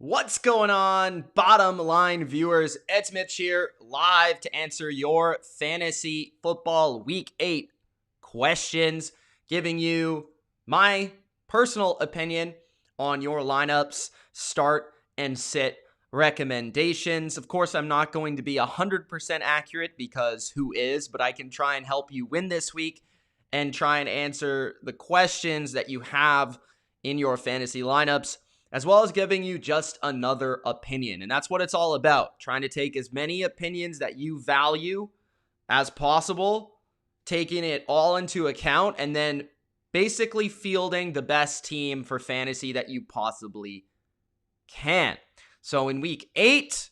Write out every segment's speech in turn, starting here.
What's going on, bottom line viewers? It's Mitch here, live to answer your fantasy football week 8 questions, giving you my personal opinion on your lineups, start and sit recommendations. Of course, I'm not going to be 100% accurate because who is, but I can try and help you win this week and try and answer the questions that you have in your fantasy lineups, as well as giving you just another opinion. And that's what it's all about, trying to take as many opinions that you value as possible, taking it all into account, and then basically fielding the best team for fantasy that you possibly can. So in week 8,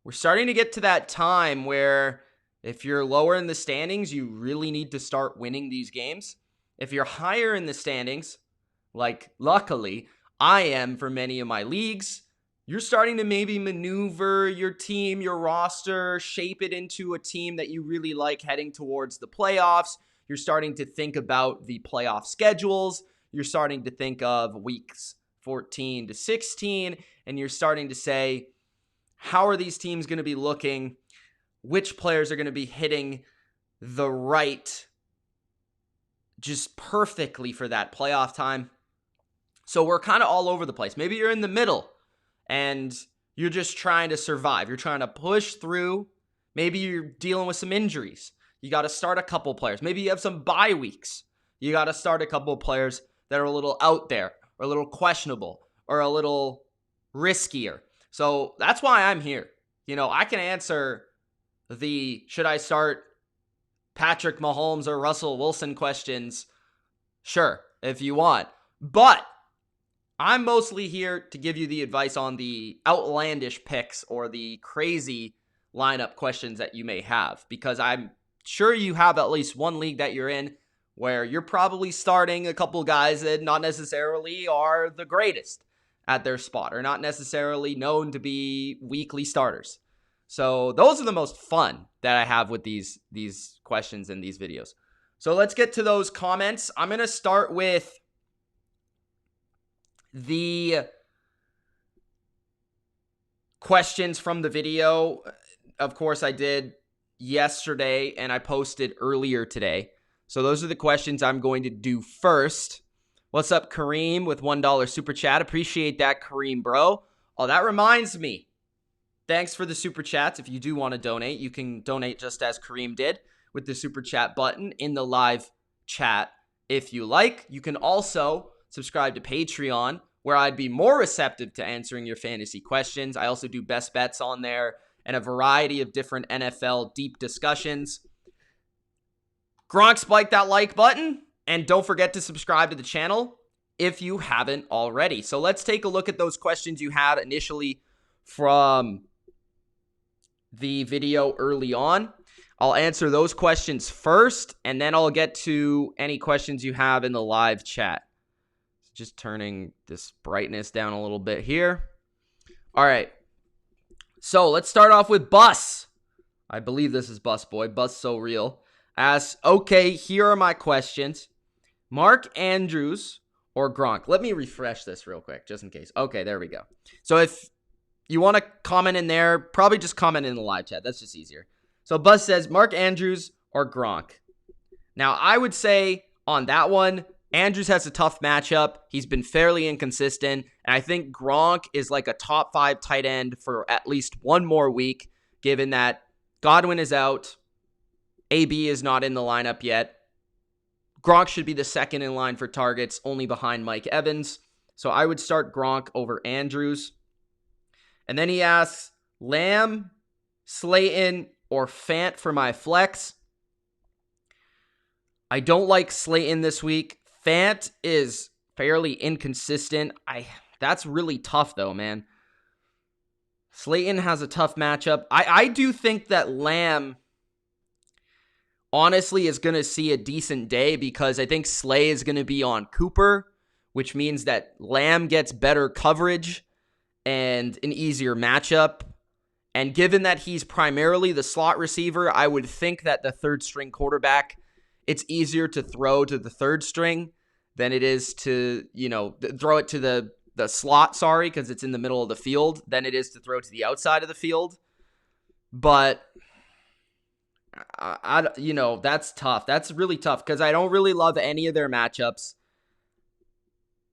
we're starting to get to that time where if you're lower in the standings, you really need to start winning these games. If you're higher in the standings, like luckily I am for many of my leagues, you're starting to maybe maneuver your team, your roster, shape it into a team that you really like heading towards the playoffs. You're starting to think about the playoff schedules. You're starting to think of weeks 14 to 16, and you're starting to say, how are these teams going to be looking? Which players are going to be hitting the right just perfectly for that playoff time? So we're kind of all over the place. Maybe you're in the middle and you're just trying to survive. You're trying to push through. Maybe you're dealing with some injuries. You got to start a couple players. Maybe you have some bye weeks. You got to start a couple players that are a little out there or a little questionable or a little riskier. So that's why I'm here. I can answer the should I start Patrick Mahomes or Russell Wilson questions, sure, if you want. But I'm mostly here to give you the advice on the outlandish picks or the crazy lineup questions that you may have, because I'm sure you have at least one league that you're in where you're probably starting a couple guys that not necessarily are the greatest at their spot or not necessarily known to be weekly starters. So those are the most fun that I have with these questions and these videos. So let's get to those comments. I'm going to start with the questions from the video. Of course, I did yesterday and I posted earlier today. So those are the questions I'm going to do first. What's up, Kareem, with $1 super chat? Appreciate that, Kareem, bro. Oh, that reminds me. Thanks for the super chats. If you do want to donate, you can donate just as Kareem did with the super chat button in the live chat if you like. You can also subscribe to Patreon, where I'd be more receptive to answering your fantasy questions. I also do best bets on there and a variety of different NFL deep discussions. Gronk, spike that like button, and don't forget to subscribe to the channel if you haven't already. So let's take a look at those questions you had initially from the video early on. I'll answer those questions first, and then I'll get to any questions you have in the live chat. Just turning this brightness down a little bit here. All right. So let's start off with Bus. I believe this is Bus Boy. Bus So Real. Asks, okay, here are my questions. Mark Andrews or Gronk? Let me refresh this real quick, just in case. Okay, there we go. So if you want to comment in there, probably just comment in the live chat. That's just easier. So Bus says, Mark Andrews or Gronk? Now, I would say on that one, Andrews has a tough matchup. He's been fairly inconsistent. And I think Gronk is like a top 5 tight end for at least one more week, given that Godwin is out. AB is not in the lineup yet. Gronk should be the second in line for targets, only behind Mike Evans. So I would start Gronk over Andrews. And then he asks, Lamb, Slayton, or Fant for my flex. I don't like Slayton this week. Fant is fairly inconsistent. That's really tough, though, man. Slayton has a tough matchup. I do think that Lamb, honestly, is going to see a decent day because I think Slay is going to be on Cooper, which means that Lamb gets better coverage and an easier matchup. And given that he's primarily the slot receiver, I would think that the third string quarterback, it's easier to throw to the third string than it is to, throw it to the the slot, sorry, because it's in the middle of the field, than it is to throw to the outside of the field. But that's tough. That's really tough because I don't really love any of their matchups.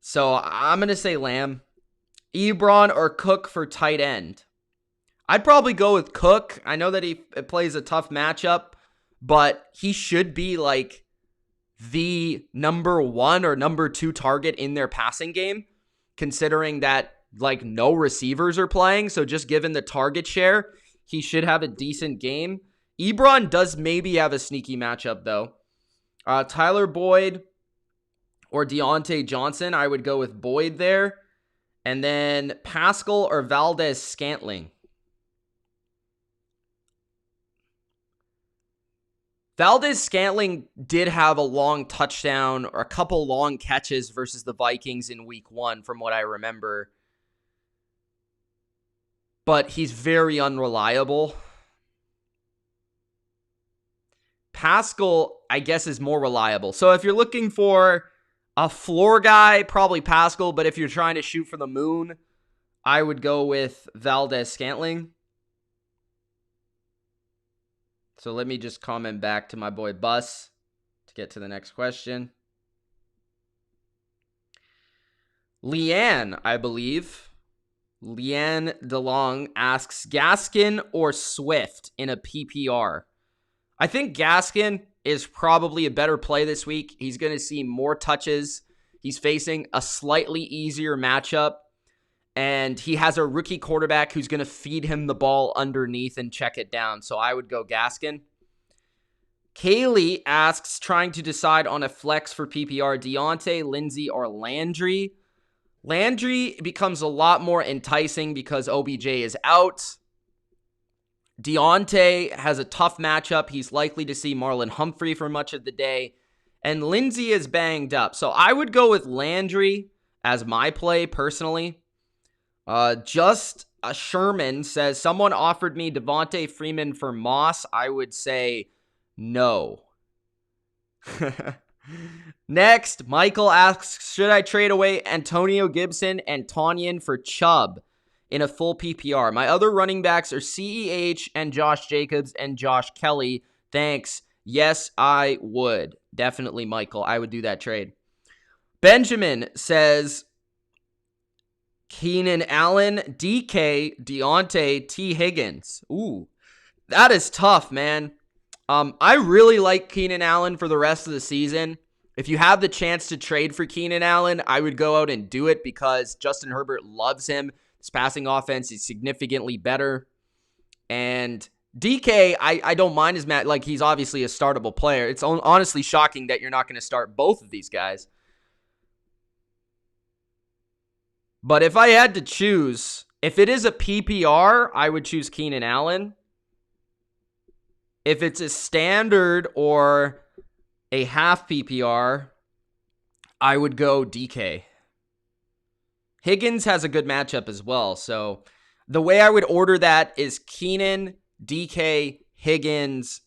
So I'm going to say Lamb. Ebron or Cook for tight end. I'd probably go with Cook. I know that he plays a tough matchup, but he should be like the number 1 or number 2 target in their passing game, considering that like no receivers are playing. So just given the target share, he should have a decent game. Ebron does maybe have a sneaky matchup though. Tyler Boyd or Deontay Johnson. I would go with Boyd there. And then Pascal or Valdez Scantling. Valdez Scantling did have a long touchdown or a couple long catches versus the Vikings in week 1 from what I remember. But he's very unreliable. Pascal, I guess, is more reliable. So if you're looking for a floor guy, probably Pascal. But if you're trying to shoot for the moon, I would go with Valdez Scantling. So let me just comment back to my boy Bus to get to the next question. Leanne, I believe. Leanne DeLong asks, Gaskin or Swift in a PPR? I think Gaskin is probably a better play this week. He's going to see more touches. He's facing a slightly easier matchup. And he has a rookie quarterback who's going to feed him the ball underneath and check it down. So I would go Gaskin. Kaylee asks, trying to decide on a flex for PPR, Deontay, Lindsey, or Landry. Landry becomes a lot more enticing because OBJ is out. Deontay has a tough matchup. He's likely to see Marlon Humphrey for much of the day. And Lindsey is banged up. So I would go with Landry as my play personally. Just a Sherman says, someone offered me Devontae Freeman for Moss. I would say no. Next, Michael asks, should I trade away Antonio Gibson and Tonyan for Chubb in a full PPR? My other running backs are CEH and Josh Jacobs and Josh Kelly. Thanks. Yes, I would. Definitely, Michael. I would do that trade. Benjamin says, Keenan Allen, DK, Deontay, T. Higgins. Ooh, that is tough, man. I really like Keenan Allen for the rest of the season. If you have the chance to trade for Keenan Allen, I would go out and do it because Justin Herbert loves him. His passing offense is significantly better. And DK, I don't mind his match. Like, he's obviously a startable player. It's honestly shocking that you're not going to start both of these guys. But if I had to choose, if it is a PPR, I would choose Keenan Allen. If it's a standard or a half PPR, I would go DK. Higgins has a good matchup as well. So the way I would order that is Keenan, DK, Higgins,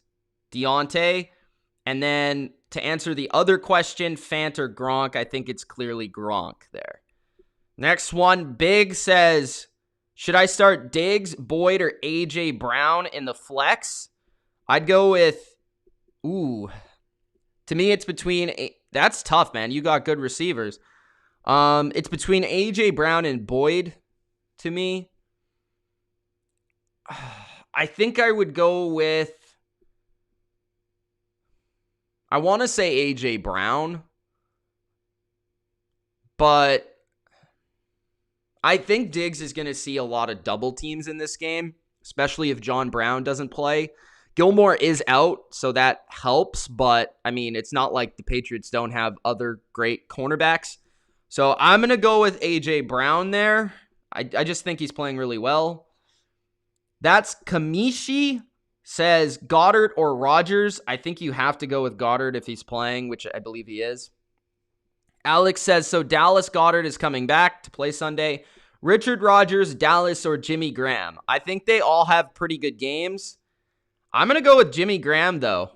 Deontay. And then to answer the other question, Fant or Gronk, I think it's clearly Gronk there. Next one, Big says, should I start Diggs, Boyd, or A.J. Brown in the flex? I'd go with, to me it's between, that's tough, man. You got good receivers. It's between A.J. Brown and Boyd to me. I think I would go with, I want to say A.J. Brown, but I think Diggs is going to see a lot of double teams in this game, especially if John Brown doesn't play. Gilmore is out, so that helps, but, I mean, it's not like the Patriots don't have other great cornerbacks. So I'm going to go with A.J. Brown there. I just think he's playing really well. That's Kamishi says Goddard or Rodgers. I think you have to go with Goddard if he's playing, which I believe he is. Alex says, so Dallas Goddard is coming back to play Sunday. Richard Rodgers, Dallas, or Jimmy Graham. I think they all have pretty good games. I'm going to go with Jimmy Graham, though.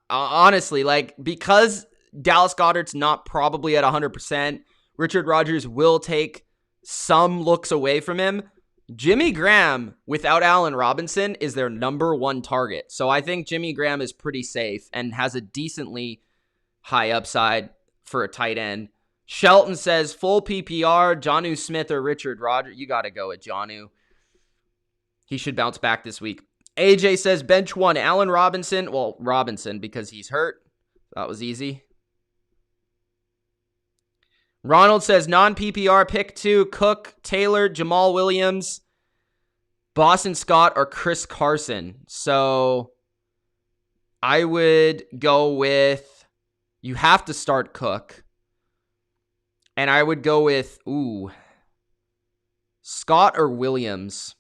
Honestly, because Dallas Goddard's not probably at 100%, Richard Rodgers will take some looks away from him. Jimmy Graham, without Allen Robinson, is their number one target. So I think Jimmy Graham is pretty safe and has a decently high upside for a tight end. Shelton says full PPR, Jonnu Smith or Richard Rodgers. You got to go with Jonnu. He should bounce back this week. AJ says bench one, Allen Robinson. Well, Robinson because he's hurt. That was easy. Ronald says non-PPR pick two, Cook, Taylor, Jamal Williams, Boston Scott, or Chris Carson. So I would go with, you have to start Cook. And I would go with, Scott or Williams.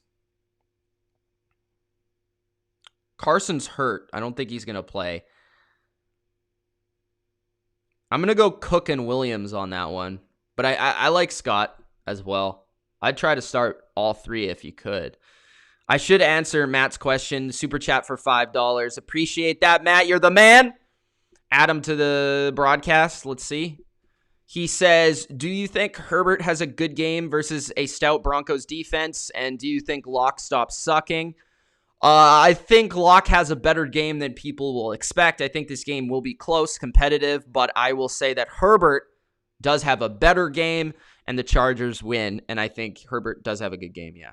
Carson's hurt. I don't think he's going to play. I'm going to go Cook and Williams on that one. But I like Scott as well. I'd try to start all three if you could. I should answer Matt's question. Super chat for $5. Appreciate that, Matt. You're the man. Add him to the broadcast. Let's see. He says, do you think Herbert has a good game versus a stout Broncos defense? And do you think Locke stops sucking? I think Locke has a better game than people will expect. I think this game will be close, competitive, but I will say that Herbert does have a better game and the Chargers win, and I think Herbert does have a good game, yeah.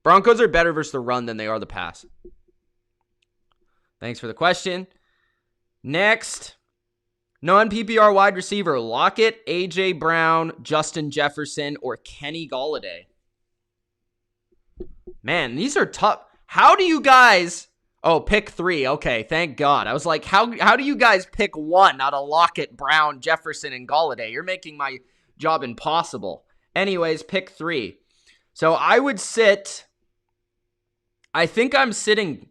Broncos are better versus the run than they are the pass. Thanks for the question. Next, non-PPR wide receiver, Lockett, A.J. Brown, Justin Jefferson, or Kenny Golladay. Man, these are tough. How do you guys... Oh, pick three. Okay, thank God. I was like, how do you guys pick one out of Lockett, Brown, Jefferson, and Golladay? You're making my job impossible. Anyways, pick three. So I would sit... I think I'm sitting...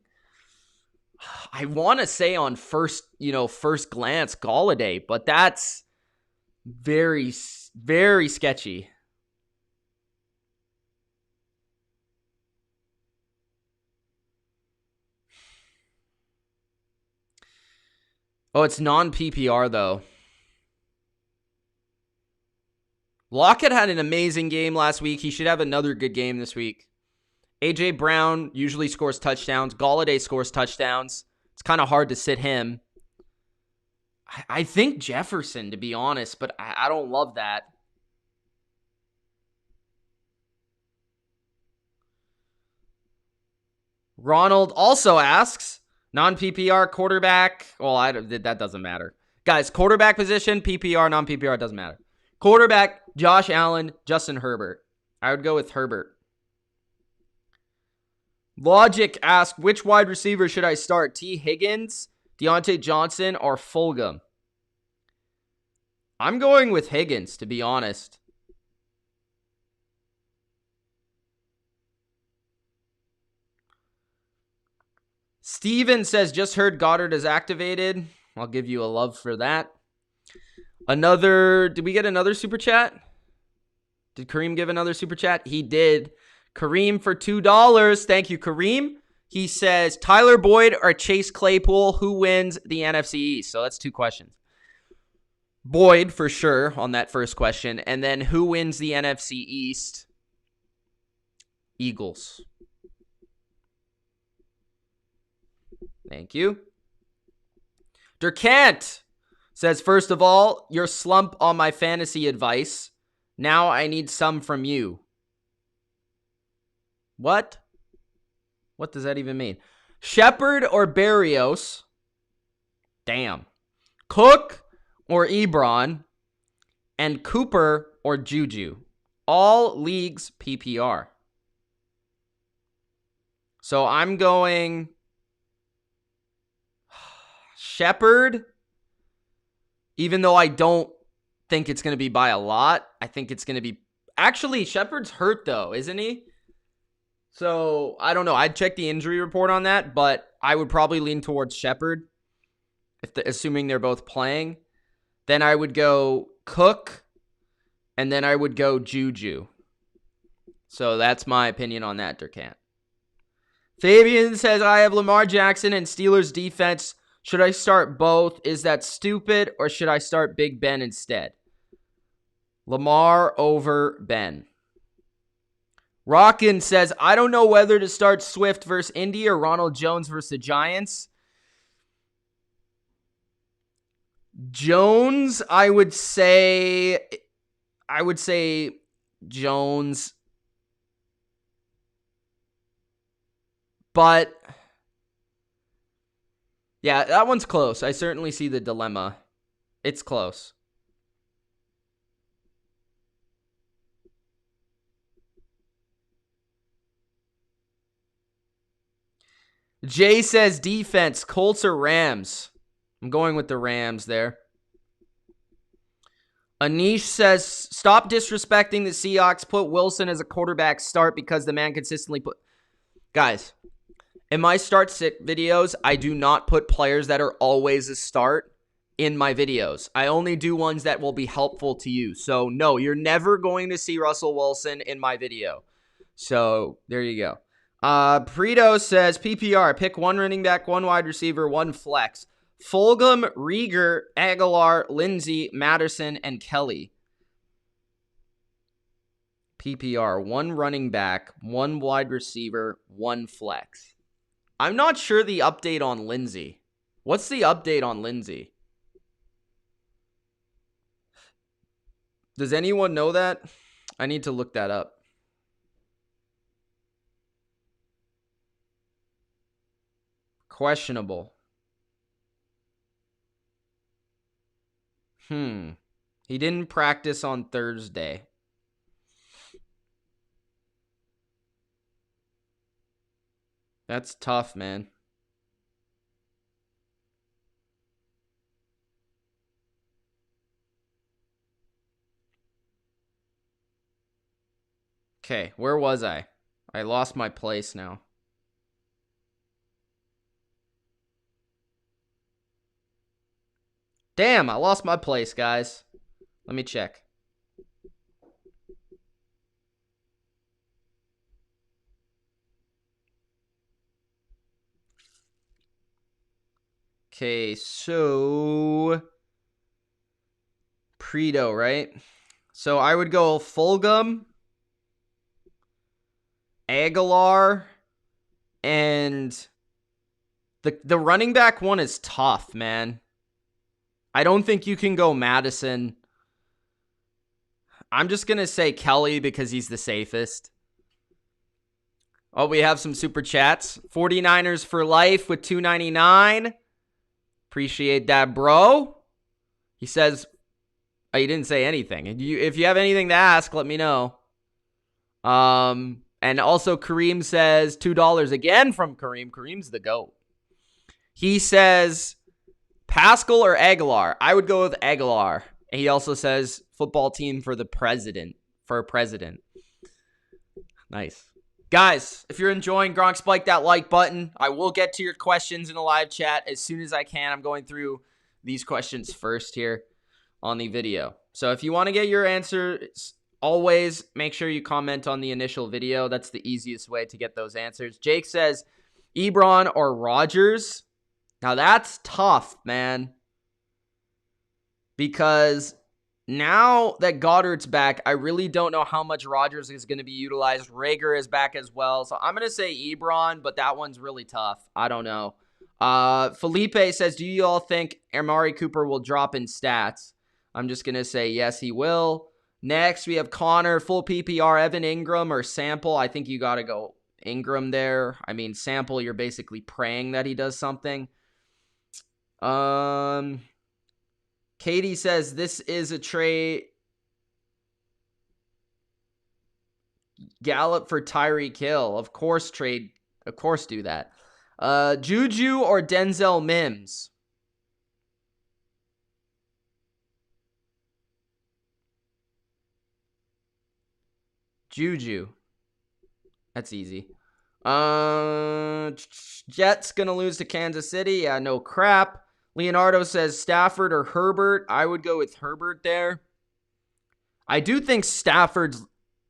I want to say on first glance Golladay, but that's very, very sketchy. Oh, it's non-PPR, though. Lockett had an amazing game last week. He should have another good game this week. A.J. Brown usually scores touchdowns. Golladay scores touchdowns. It's kind of hard to sit him. I think Jefferson, to be honest, but I don't love that. Ronald also asks, non-PPR quarterback. Well, that doesn't matter. Guys, quarterback position, PPR, non-PPR, doesn't matter. Quarterback, Josh Allen, Justin Herbert. I would go with Herbert. Logic asks, which wide receiver should I start? T. Higgins, Deontay Johnson, or Fulgham? I'm going with Higgins, to be honest. Steven says, just heard Goddard is activated. I'll give you a love for that. Did we get another super chat? Did Kareem give another super chat? He did. Kareem for $2. Thank you, Kareem. He says, Tyler Boyd or Chase Claypool, who wins the NFC East? So that's two questions. Boyd, for sure, on that first question. And then who wins the NFC East? Eagles. Thank you. Durkant says, first of all, your slump on my fantasy advice. Now I need some from you. What? What does that even mean? Shepard or Berrios? Damn. Cook or Ebron? And Cooper or Juju? All leagues PPR. So I'm going Shepard. Even though I don't think it's going to be by a lot. I think it's going to be... Actually, Shepard's hurt though, isn't he? So, I don't know. I'd check the injury report on that, but I would probably lean towards Shepard, assuming they're both playing. Then I would go Cook, and then I would go Juju. So, that's my opinion on that, Durkant. Fabian says, I have Lamar Jackson and Steelers defense. Should I start both? Is that stupid, or should I start Big Ben instead? Lamar over Ben. Rockin says, I don't know whether to start Swift versus Indy or Ronald Jones versus the Giants. Jones, I would say Jones. But yeah, that one's close. I certainly see the dilemma. It's close. Jay says defense, Colts or Rams. I'm going with the Rams there. Anish says, stop disrespecting the Seahawks. Put Wilson as a quarterback start because the man consistently put... Guys, in my start sit videos, I do not put players that are always a start in my videos. I only do ones that will be helpful to you. So, no, you're never going to see Russell Wilson in my video. So, there you go. Preto says, PPR, pick one running back, one wide receiver, one flex. Fulgham, Rieger, Aguilar, Lindsey, Madison, and Kelly. PPR, one running back, one wide receiver, one flex. I'm not sure the update on Lindsey. What's the update on Lindsey? Does anyone know that? I need to look that up. Questionable. He didn't practice on Thursday. That's tough, man. Okay, where was I? I lost my place now. Damn, I lost my place, guys. Let me check. Okay, so Preto, right? So I would go Fulgham, Aguilar, and the running back one is tough, man. I don't think you can go Madison. I'm just going to say Kelly because he's the safest. Oh, we have some super chats. 49ers for life with $2.99. Appreciate that, bro. He says, oh, he didn't say anything. If you have anything to ask, let me know. And also Kareem says $2 again from Kareem. Kareem's the GOAT. He says Pascal or Aguilar. I would go with Aguilar. And he also says football team for the president. For a president. Nice. Guys, if you're enjoying Gronk, spike that like button. I will get to your questions in the live chat as soon as I can. I'm going through these questions first here on the video. So if you want to get your answers, always make sure you comment on the initial video. That's the easiest way to get those answers. Jake says Ebron or Rodgers. Now that's tough, man. Because now that Goddard's back, I really don't know how much Rodgers is going to be utilized. Rager is back as well. So I'm going to say Ebron, but that one's really tough. I don't know. Felipe says, do you all think Amari Cooper will drop in stats? I'm just going to say yes, he will. Next, we have Connor, full PPR, Evan Ingram or Sample. I think you got to go Ingram there. I mean, Sample, you're basically praying that he does something. Katie says this is a trade. Gallup for Tyreek Hill. Of course do that. Juju or Denzel Mims? Juju. That's easy. Jets gonna lose to Kansas City. Yeah, no crap. Leonardo says Stafford or Herbert. I would go with Herbert there. I do think Stafford's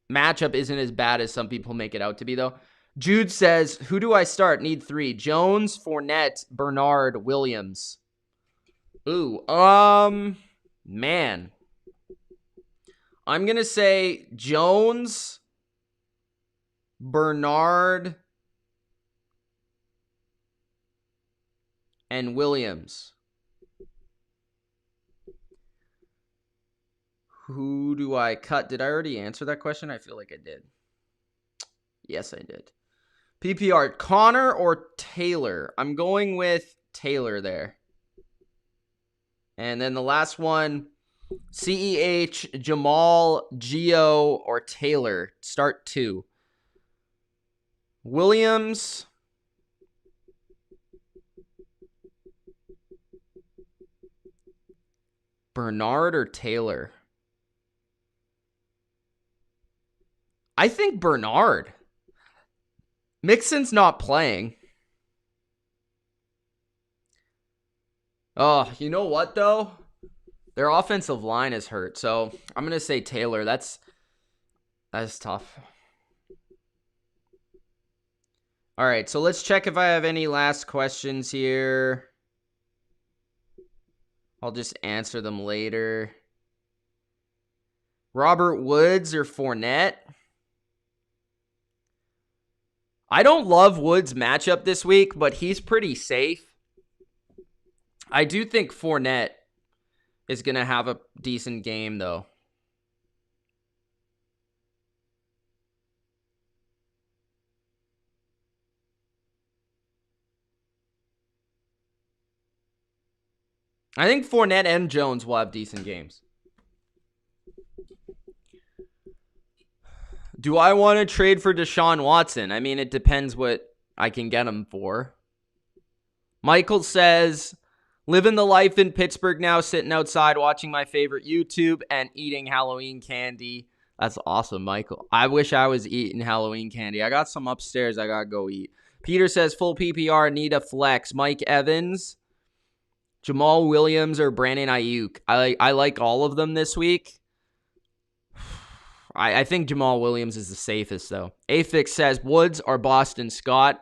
matchup isn't as bad as some people make it out to be, though. Jude says, who do I start? Need 3. Jones, Fournette, Bernard, Williams. Ooh, man. I'm going to say Jones, Bernard, and Williams. Who do I cut? Did I already answer that question? I feel like I did. Yes, I did. PPR, Connor or Taylor? I'm going with Taylor there. And then the last one, CEH, Jamal, Gio, or Taylor. Start 2. Williams, Bernard, or Taylor? I think Bernard. Mixon's not playing. Oh, you know what, though? Their offensive line is hurt, so I'm going to say Taylor. That's tough. All right, so let's check if I have any last questions here. I'll just answer them later. Robert Woods or Fournette? I don't love Woods' matchup this week, but he's pretty safe. I do think Fournette is going to have a decent game, though. I think Fournette and Jones will have decent games. Do I want to trade for Deshaun Watson? I mean, it depends what I can get him for. Michael says, living the life in Pittsburgh now, sitting outside watching my favorite YouTube and eating Halloween candy. That's awesome, Michael. I wish I was eating Halloween candy. I got some upstairs I got to go eat. Peter says, full PPR, need a flex. Mike Evans, Jamal Williams, or Brandon Ayuk. I like all of them this week. I think Jamal Williams is the safest, though. Afix says, Woods or Boston Scott.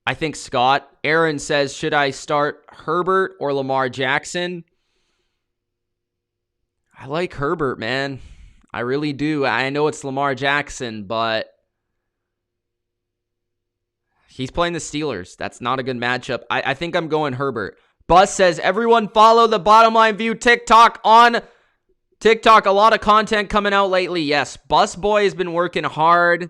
I think Scott. Aaron says, should I start Herbert or Lamar Jackson? I like Herbert, man. I really do. I know it's Lamar Jackson, but he's playing the Steelers. That's not a good matchup. I think I'm going Herbert. Bus says, everyone follow the Bottom Line View TikTok on TikTok. A lot of content coming out lately. Yes, Bus Boy has been working hard.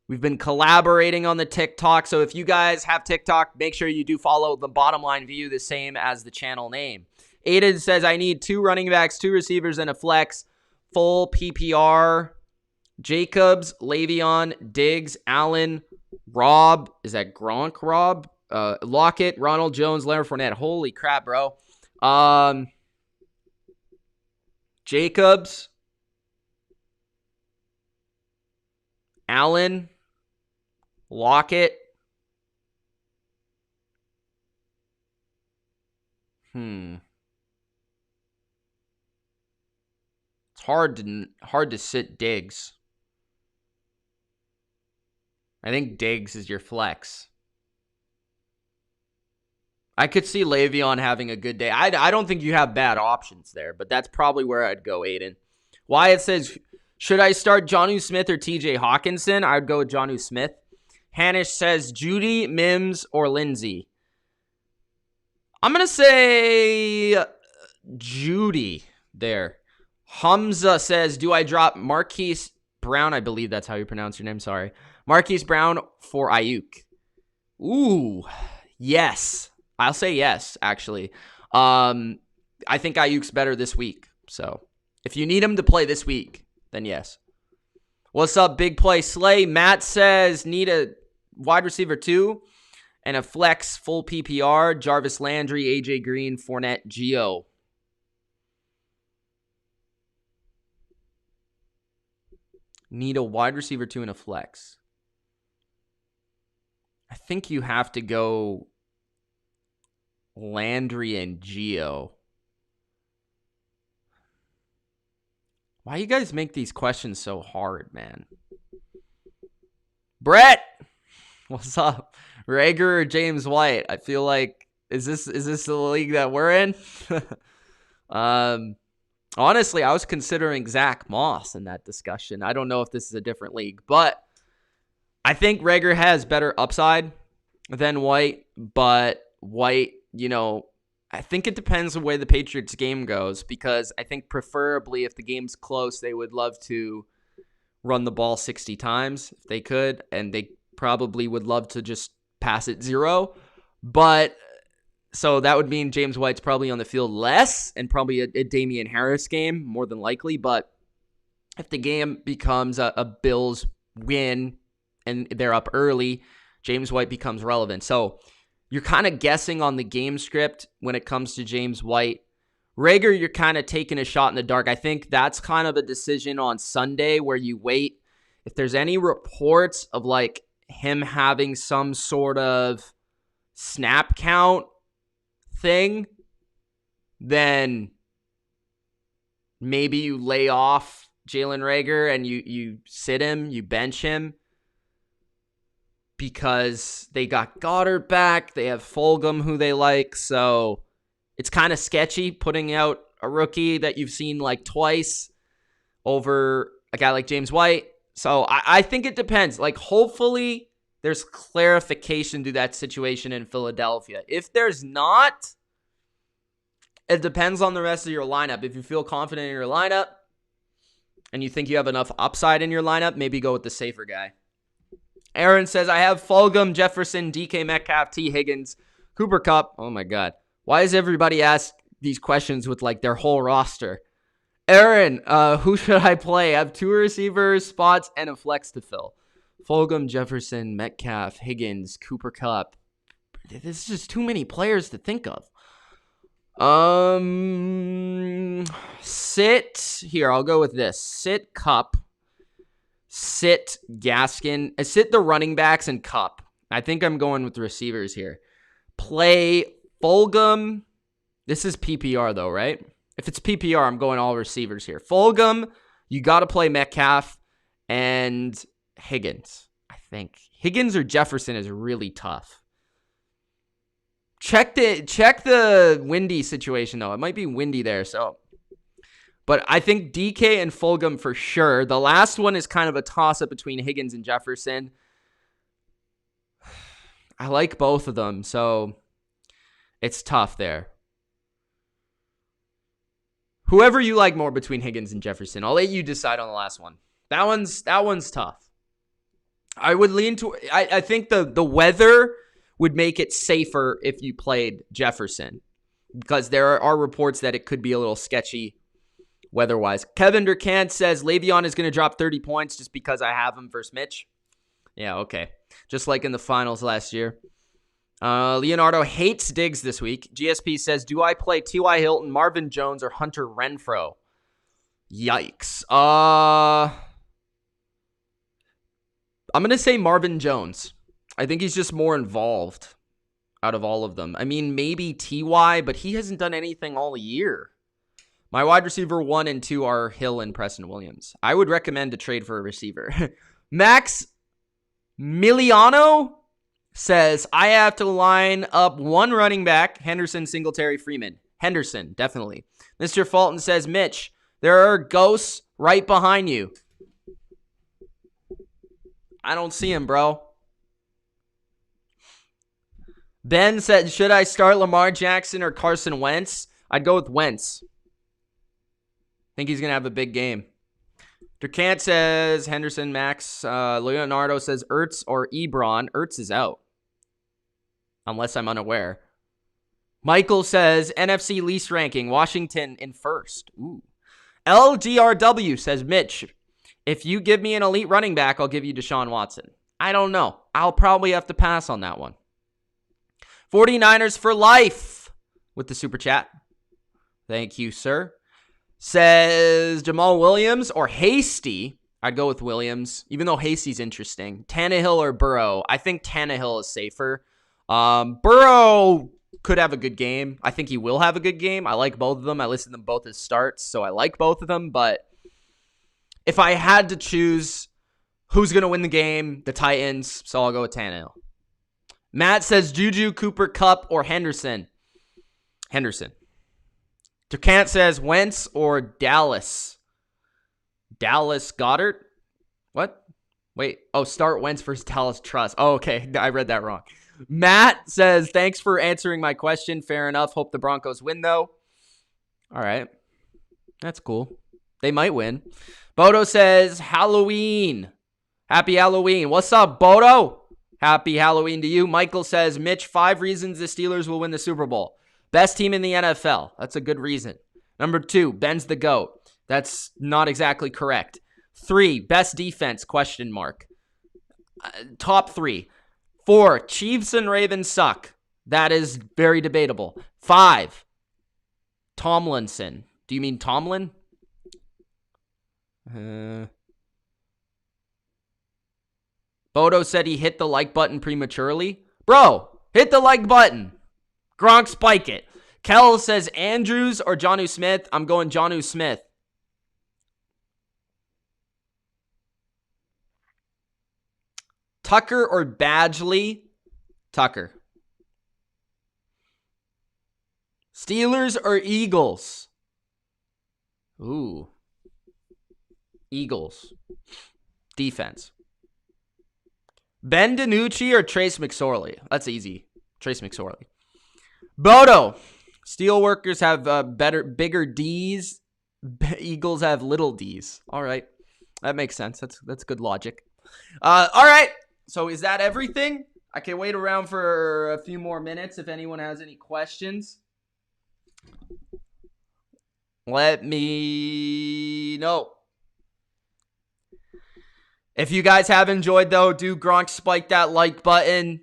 We've been collaborating on the TikTok. So if you guys have TikTok, make sure you do follow the Bottom Line View, the same as the channel name. Aiden says, I need 2 running backs, 2 receivers, and a flex. Full PPR. Jacobs, Le'Veon, Diggs, Allen, Rob. Is that Gronk, Rob? Lockett, Ronald Jones, Leonard Fournette. Holy crap, bro. Jacobs, Allen, Lockett. It's hard to sit Diggs. I think Diggs is your flex. I could see Le'Veon having a good day. I don't think you have bad options there, but that's probably where I'd go, Aiden. Wyatt says, should I start Jonnu Smith or TJ Hawkinson? I would go with Jonnu Smith. Hanish says, Judy, Mims, or Lindsey? I'm going to say Judy there. Hamza says, do I drop Marquise Brown? I believe that's how you pronounce your name. Sorry. Marquise Brown for Ayuk. Ooh, yes. I'll say yes, actually. I think Ayuk's better this week. So if you need him to play this week, then yes. What's up, Big Play Slay? Matt says, need a wide receiver 2 and a flex full PPR. Jarvis Landry, AJ Green, Fournette, Gio. Need a wide receiver 2 and a flex. I think you have to go Landry and Gio. Why you guys make these questions so hard, man? Brett, what's up? Rager or James White? I feel like is this the league that we're in? Honestly, I was considering Zach Moss in that discussion. I don't know if this is a different league, but I think Rager has better upside than White, but White, I think it depends on the way the Patriots game goes, because I think preferably if the game's close, they would love to run the ball 60 times if they could, and they probably would love to just pass it 0. But so that would mean James White's probably on the field less, and probably a Damian Harris game more than likely. But if the game becomes a Bills win and they're up early, James White becomes relevant. So you're kind of guessing on the game script when it comes to James White. Rager, you're kind of taking a shot in the dark. I think that's kind of a decision on Sunday where you wait. If there's any reports of like him having some sort of snap count thing, then maybe you lay off Jalen Rager and you sit him, you bench him, because they got Goddard back. They have Fulgham, who they like. So it's kind of sketchy putting out a rookie that you've seen like twice over a guy like James White. So I think it depends. Like, hopefully there's clarification to that situation in Philadelphia. If there's not, it depends on the rest of your lineup. If you feel confident in your lineup and you think you have enough upside in your lineup, maybe go with the safer guy. Aaron says, I have Fulgham, Jefferson, DK Metcalf, T. Higgins, Cooper Kupp. Oh my God. Why does everybody ask these questions with like their whole roster? Aaron, who should I play? I have 2 receivers, spots, and a flex to fill. Fulgham, Jefferson, Metcalf, Higgins, Cooper Kupp. This is just too many players to think of. Here, I'll go with this. Sit Kupp. Sit Gaskin. Sit the running backs and Kupp. I think I'm going with the receivers here. Play Fulgham. This is PPR though, right? If it's PPR, I'm going all receivers here. Fulgham, you got to play Metcalf and Higgins. I think Higgins or Jefferson is really tough. Check the windy situation though. It might be windy there, so. But I think DK and Fulgham for sure. The last one is kind of a toss-up between Higgins and Jefferson. I like both of them, so it's tough there. Whoever you like more between Higgins and Jefferson, I'll let you decide on the last one. That one's tough. I would lean to. I think the weather would make it safer if you played Jefferson, because there are reports that it could be a little sketchy weather-wise. Kevin Durkant says Le'Veon is going to drop 30 points just because I have him versus Mitch. Yeah, okay. Just like in the finals last year. Leonardo hates Diggs this week. GSP says, do I play T.Y. Hilton, Marvin Jones, or Hunter Renfrow? Yikes. I'm going to say Marvin Jones. I think he's just more involved out of all of them. I mean, maybe T.Y., but he hasn't done anything all year. My wide receiver 1 and 2 are Hill and Preston Williams. I would recommend a trade for a receiver. Max Miliano says, I have to line up 1 running back, Henderson, Singletary, Freeman. Henderson, definitely. Mr. Fulton says, Mitch, there are ghosts right behind you. I don't see him, bro. Ben said, should I start Lamar Jackson or Carson Wentz? I'd go with Wentz. Think he's going to have a big game. Durkant says Henderson, Max. Leonardo says Ertz or Ebron. Ertz is out. Unless I'm unaware. Michael says NFC least ranking. Washington in first. Ooh. LDRW says, Mitch, if you give me an elite running back, I'll give you Deshaun Watson. I don't know. I'll probably have to pass on that one. 49ers for life with the super chat. Thank you, sir. Says Jamal Williams or Hasty. I'd go with Williams, even though Hasty's interesting. Tannehill or Burrow. I think Tannehill is safer. Burrow could have a good game. I think he will have a good game. I like both of them. I listed them both as starts, so I like both of them. But if I had to choose who's going to win the game, the Titans, so I'll go with Tannehill. Matt says Juju, Cooper, Kupp, or Henderson. Henderson. Decant says Wentz or Dallas. Dallas Goddard? What? Wait. Oh, start Wentz versus Dallas Trust. Oh, okay. I read that wrong. Matt says, thanks for answering my question. Fair enough. Hope the Broncos win, though. All right. That's cool. They might win. Bodo says, Halloween. Happy Halloween. What's up, Bodo? Happy Halloween to you. Michael says, Mitch, 5 reasons the Steelers will win the Super Bowl. Best team in the NFL. That's a good reason. Number 2, Ben's the GOAT. That's not exactly correct. 3, best defense, question mark. Top 3. 4, Chiefs and Ravens suck. That is very debatable. 5, Tomlinson. Do you mean Tomlin? Bodo said he hit the like button prematurely. Bro, hit the like button. Gronk, spike it. Kel says Andrews or Jonnu Smith. I'm going Jonnu Smith. Tucker or Badgley? Tucker. Steelers or Eagles? Ooh. Eagles. Defense. Ben DiNucci or Trace McSorley? That's easy. Trace McSorley. Bodo. Steelworkers have bigger D's. Eagles have little D's. All right. That makes sense. That's good logic. All right. So is that everything? I can wait around for a few more minutes if anyone has any questions. Let me know. If you guys have enjoyed, though, do Gronk spike that like button.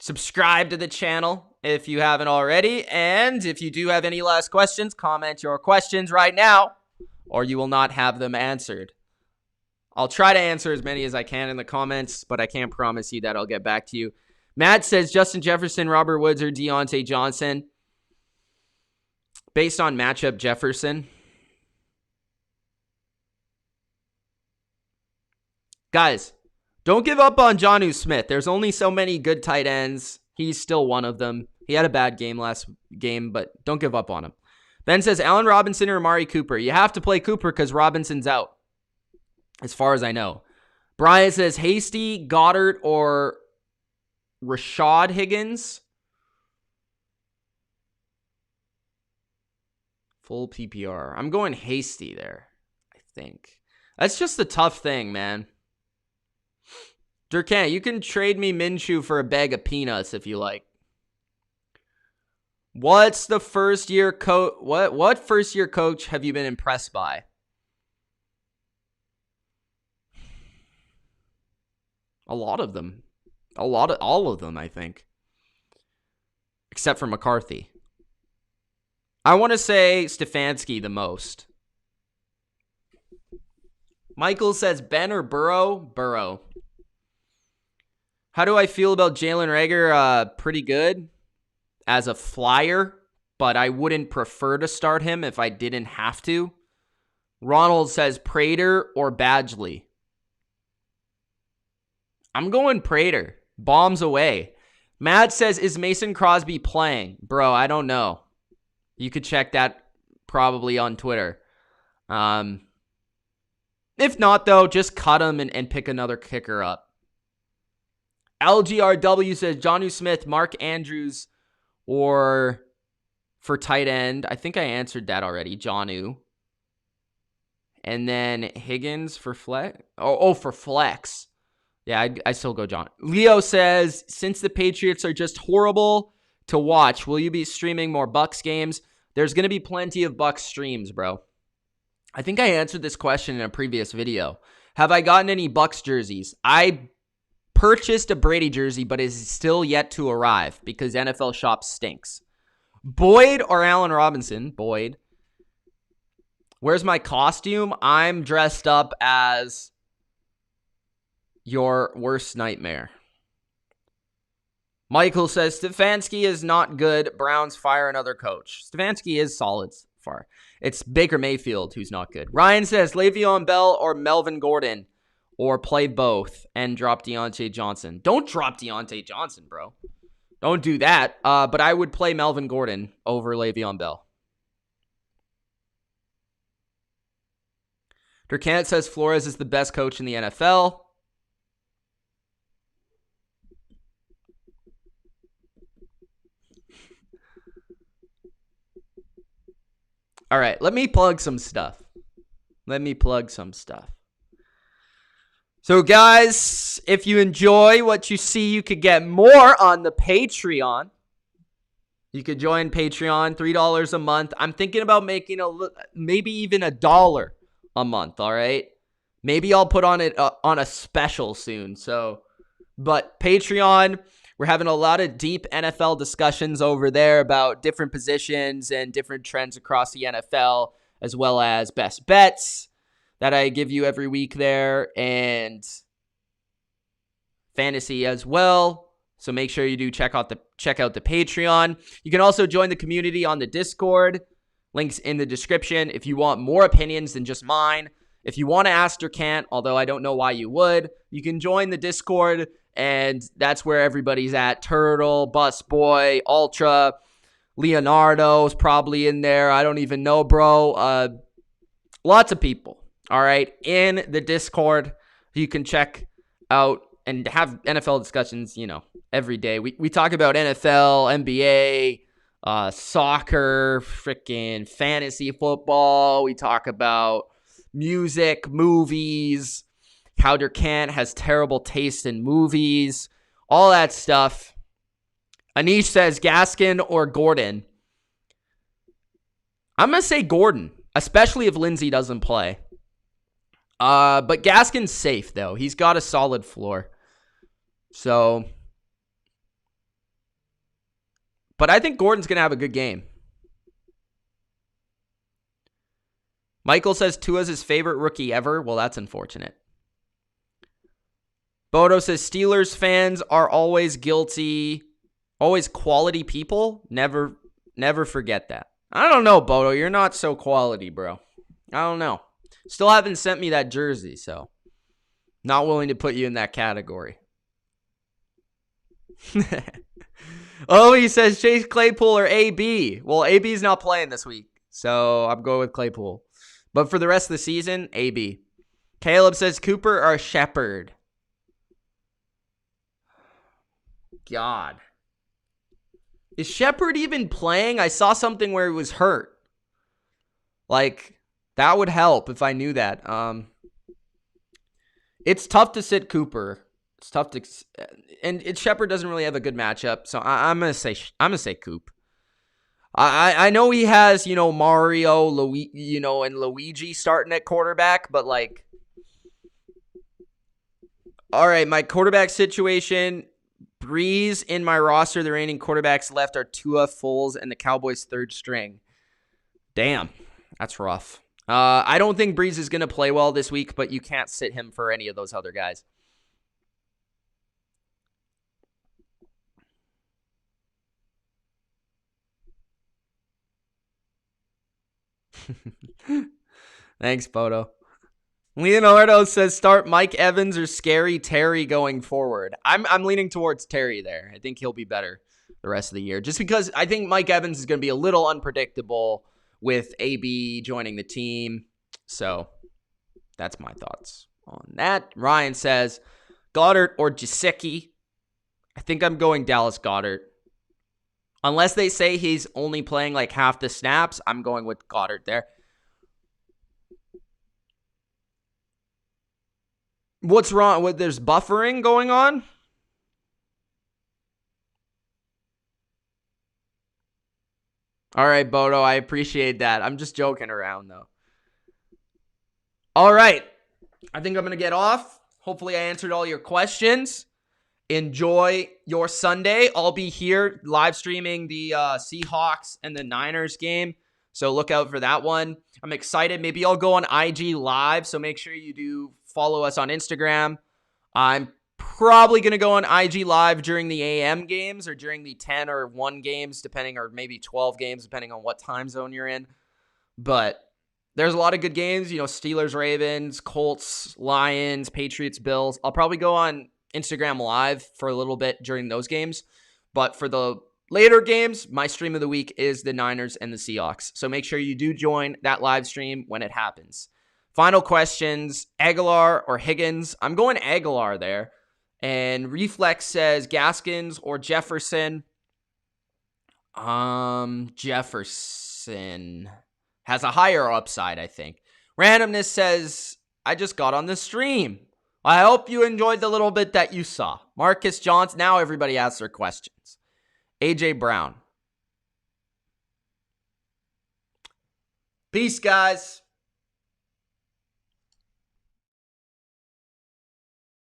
Subscribe to the channel if you haven't already. And if you do have any last questions, comment your questions right now, or you will not have them answered. I'll try to answer as many as I can in the comments, but I can't promise you that I'll get back to you. Matt says Justin Jefferson, Robert Woods, or Deontay Johnson. Based on matchup, Jefferson. Guys, don't give up on Jonnu Smith. There's only so many good tight ends. He's still one of them. He had a bad game last game, but don't give up on him. Ben says Allen Robinson or Amari Cooper. You have to play Cooper because Robinson's out, as far as I know. Brian says Hasty, Goddard, or Rashad Higgins. Full PPR. I'm going Hasty there, I think. That's just the tough thing, man. Durkant, you can trade me Minshew for a bag of peanuts if you like. What's the first year coach? What first year coach have you been impressed by? A lot of them. All of them, I think. Except for McCarthy. I want to say Stefanski the most. Michael says Ben or Burrow? Burrow. How do I feel about Jalen Reagor? Pretty good as a flyer, but I wouldn't prefer to start him if I didn't have to. Ronald says Prater or Badgley. I'm going Prater. Bombs away. Matt says, is Mason Crosby playing? Bro, I don't know. You could check that probably on Twitter. If not, though, just cut him and pick another kicker up. LGRW says Jonnu Smith, Mark Andrews, or for tight end. I think I answered that already. Jonnu. And then Higgins for flex. Oh, for flex. Yeah, I still go John. Leo says, since the Patriots are just horrible to watch, will you be streaming more Bucks games? There's going to be plenty of Bucks streams, bro. I think I answered this question in a previous video. Have I gotten any Bucks jerseys? I purchased a Brady jersey, but is still yet to arrive because NFL Shop stinks. Boyd or Allen Robinson? Boyd. Where's my costume? I'm dressed up as your worst nightmare. Michael says Stefanski is not good. Browns fire another coach. Stefanski is solid so far. It's Baker Mayfield who's not good. Ryan says Le'Veon Bell or Melvin Gordon, or play both and drop Deontay Johnson. Don't drop Deontay Johnson, bro. Don't do that. But I would play Melvin Gordon over Le'Veon Bell. Durkant says Flores is the best coach in the NFL. All right, let me plug some stuff. So, guys, if you enjoy what you see, you could get more on the Patreon. You could join Patreon, $3 a month. I'm thinking about making maybe even $1 a month, all right? Maybe I'll put on it on a special soon. But Patreon, we're having a lot of deep NFL discussions over there about different positions and different trends across the NFL, as well as best bets that I give you every week there, and fantasy as well. So make sure you do check out the Patreon. You can also join the community on the Discord. Links in the description. If you want more opinions than just mine, if you want to ask Durkant, although I don't know why you would, you can join the Discord, and that's where everybody's at. Turtle, Busboy, Ultra, Leonardo's probably in there. I don't even know, bro. Lots of people, all right, in the Discord. You can check out and have NFL discussions, every day. We talk about NFL, NBA, soccer, freaking fantasy football. We talk about music, movies, how Durkant has terrible taste in movies, all that stuff. Anish says Gaskin or Gordon. I'm going to say Gordon, especially if Lindsey doesn't play. But Gaskin's safe, though. He's got a solid floor. So, but I think Gordon's going to have a good game. Michael says Tua's his favorite rookie ever. Well, that's unfortunate. Bodo says Steelers fans are always guilty, always quality people. Never forget that. I don't know, Bodo. You're not so quality, bro. I don't know. Still haven't sent me that jersey, so not willing to put you in that category. Oh, he says Chase Claypool or AB. Well, AB's not playing this week, so I'm going with Claypool. But for the rest of the season, AB. Caleb says Cooper or Shepard. God. Is Shepard even playing? I saw something where he was hurt. Like, that would help if I knew that. It's tough to sit Cooper. It's tough to, and Shepard doesn't really have a good matchup, so I'm gonna say Coop. I know he has Mario, and Luigi starting at quarterback, but like, all right, my quarterback situation. Breeze in my roster. The reigning quarterbacks left are Tua, Foles, and the Cowboys' third string. Damn, that's rough. I don't think Breeze is going to play well this week, but you can't sit him for any of those other guys. Thanks, Bodo. Leonardo says start Mike Evans or Scary Terry going forward. I'm leaning towards Terry there. I think he'll be better the rest of the year. Just because I think Mike Evans is going to be a little unpredictable with AB joining the team. So that's my thoughts on that. Ryan says Goddard or Gesicki. I think I'm going Dallas Goddard. Unless they say he's only playing like half the snaps, I'm going with Goddard there. What's wrong? There's buffering going on? All right, Bodo, I appreciate that. I'm just joking around, though. All right. I think I'm going to get off. Hopefully I answered all your questions. Enjoy your Sunday. I'll be here live streaming the Seahawks and the Niners game, so look out for that one. I'm excited. Maybe I'll go on IG Live, so make sure you do follow us on Instagram. I'm probably going to go on IG Live during the AM games or during the 10 or 1 games, depending, or maybe 12 games, depending on what time zone you're in. But there's a lot of good games, Steelers, Ravens, Colts, Lions, Patriots, Bills. I'll probably go on Instagram Live for a little bit during those games. But for the later games, my stream of the week is the Niners and the Seahawks. So make sure you do join that live stream when it happens. Final questions, Aguilar or Higgins? I'm going Aguilar there. And Reflex says Gaskins or Jefferson. Jefferson has a higher upside, I think. Randomness says, I just got on the stream. I hope you enjoyed the little bit that you saw. Marcus Johnson. Now everybody asks their questions. AJ Brown. Peace, guys.